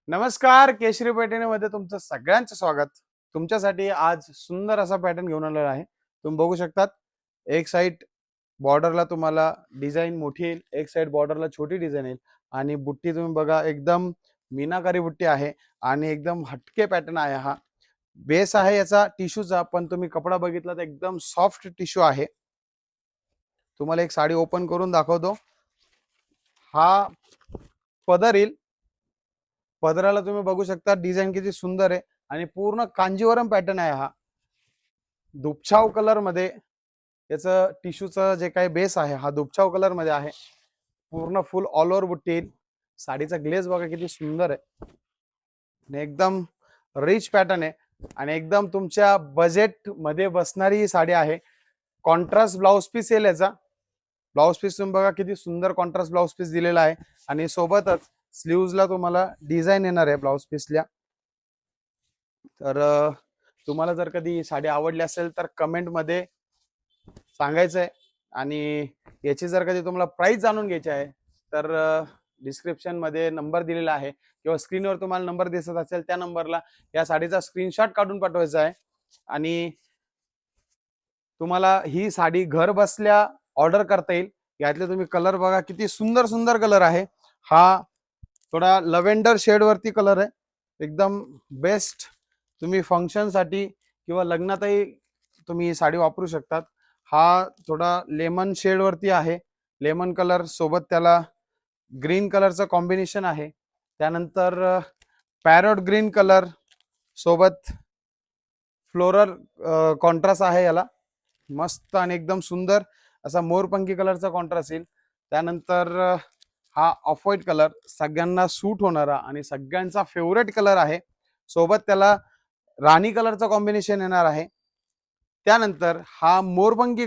नमस्कार, केशरी पैठणीमध्ये तुमचं सगळ्यांचं स्वागत. तुमच्यासाठी आज सुंदर असा पॅटर्न घेऊन आलेला आहे. तुम्ही बघू शकतात, एक साइड बॉर्डरला तुम्हाला डिझाईन मोठी येईल, एक साइड बॉर्डरला छोटी डिझाईन येईल आणि बुट्टी तुम्ही बघा एकदम मीनाकारी बुट्टी आहे आणि एकदम हटके पॅटर्न आहे. हा बेस आहे याचा टिश्यूचा, पण तुम्ही कपडा बघितला तर एकदम सॉफ्ट टिश्यू आहे. तुम्हाला एक साडी ओपन करून दाखवतो. हा पदर येईल. पदराला तुम्ही बघू शकता डिझाईन किती सुंदर आहे आणि पूर्ण कांजीवरम पॅटर्न आहे. हा दुपछाव कलर मध्ये याचं टिश्यूचं जे काही बेस आहे हा दुपछाव कलर मध्ये आहे. पूर्ण फुल ऑल ओव्हर बुट्टी येईल. साडीचा ग्लेज बघा किती सुंदर आहे आणि एकदम रिच पॅटर्न आहे आणि एकदम तुमच्या बजेट मध्ये बसणारी ही साडी आहे. कॉन्ट्रास्ट ब्लाउज पीस येईल याचा. ब्लाउज पीस तुम्ही बघा किती सुंदर कॉन्ट्रास्ट ब्लाउज पीस दिलेला आहे आणि सोबतच स्लीव्हजला तुम्हाला डिझाईन येणार आहे ब्लाउज पीसला. तर तुम्हाला जर कधी साडी आवडली असेल तर कमेंट मध्ये सांगायचं आहे आणि याची जर कधी तुम्हाला प्राइस जाणून घ्यायची आहे तर डिस्क्रिप्शन मध्ये नंबर दिलेला आहे किंवा स्क्रीनवर तुम्हाला नंबर दिसत असेल त्या नंबरला या साडीचा स्क्रीनशॉट काढून पाठवायचा आहे आणि तुम्हाला ही साडी घर बसल्या ऑर्डर करता येईल. यातले तुम्ही कलर बघा किती सुंदर सुंदर कलर आहे. हा थोडा लव्हेंडर शेड वरती कलर आहे. एकदम बेस्ट तुम्ही फंक्शन साठी किंवा लग्नातही तुम्ही साडी वापरू शकतात. हा थोडा लेमन शेड वरती आहे. लेमन कलर सोबत त्याला ग्रीन कलरचं कॉम्बिनेशन आहे. त्यानंतर पॅरोट ग्रीन कलर सोबत फ्लोरल कॉन्ट्रास्ट आहे. याला मस्त आणि एकदम सुंदर असा मोरपंखी कलरचा कॉन्ट्रास्ट येईल. त्यानंतर हा ऑफ व्हाईट कलर सगळ्यांना सूट होणारा आणि सगळ्यांचा फेवरेट कलर आहे. सोबत त्याला राणी कलरचं कॉम्बिनेशन येणार आहे. त्यानंतर हा मोरपंखी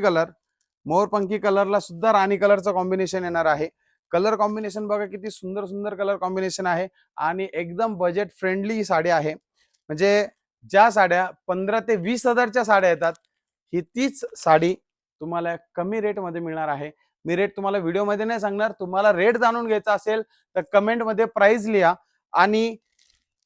कलरला सुद्धा राणी कलरचं कॉम्बिनेशन येणार आहे. कलर कॉम्बिनेशन बघा किती सुंदर सुंदर कलर कॉम्बिनेशन आहे आणि एकदम बजेट फ्रेंडली साडी आहे. म्हणजे ज्या साड्या 15 ते 20 हजारच्या साड्या येतात ही तीच साडी तुम्हाला कमी रेट मध्ये मिळणार आहे. मी रेट तुम्हाला व्हिडिओ मध्ये नाही सांगणार. तुम्हाला रेट जाणून घ्यायचा असेल तर कमेंट मध्ये प्राइस लिहा आणि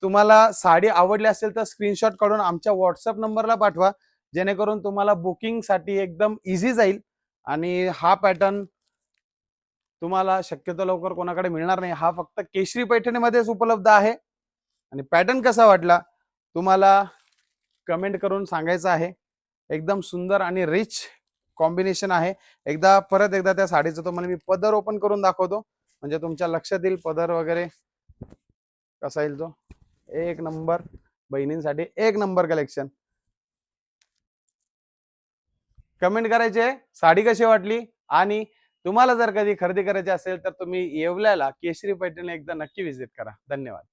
तुम्हाला साडी आवडली असेल तर स्क्रीनशॉट काढून आमच्या व्हॉट्सअप नंबरला पाठवा, जेणेकरून तुम्हाला बुकिंग साठी एकदम इझी जाईल. आणि हा पॅटर्न तुम्हाला शक्यतो लवकर कोणाकडे मिळणार नाही. हा फक्त केशरी पैठणीमध्येच उपलब्ध आहे. आणि पॅटर्न कसा वाटला तुम्हाला कमेंट करून सांगायचं आहे. एकदम सुंदर आणि रिच कॉम्बिनेशन आहे. परत एकदा त्या साडीचं तुम्हाला मी पदर ओपन करून दाखवतो, म्हणजे तुमच्या लक्षात येईल पदर वगैरे कसा येईल तो. एक नंबर बहिणींसाठी एक नंबर कलेक्शन. कमेंट करायचे साडी कशी वाटली आणि तुम्हाला जर कधी खरेदी करायची असेल तर तुम्ही येवल्याला केशरी पैठणी एकदा नक्की व्हिजिट करा. धन्यवाद.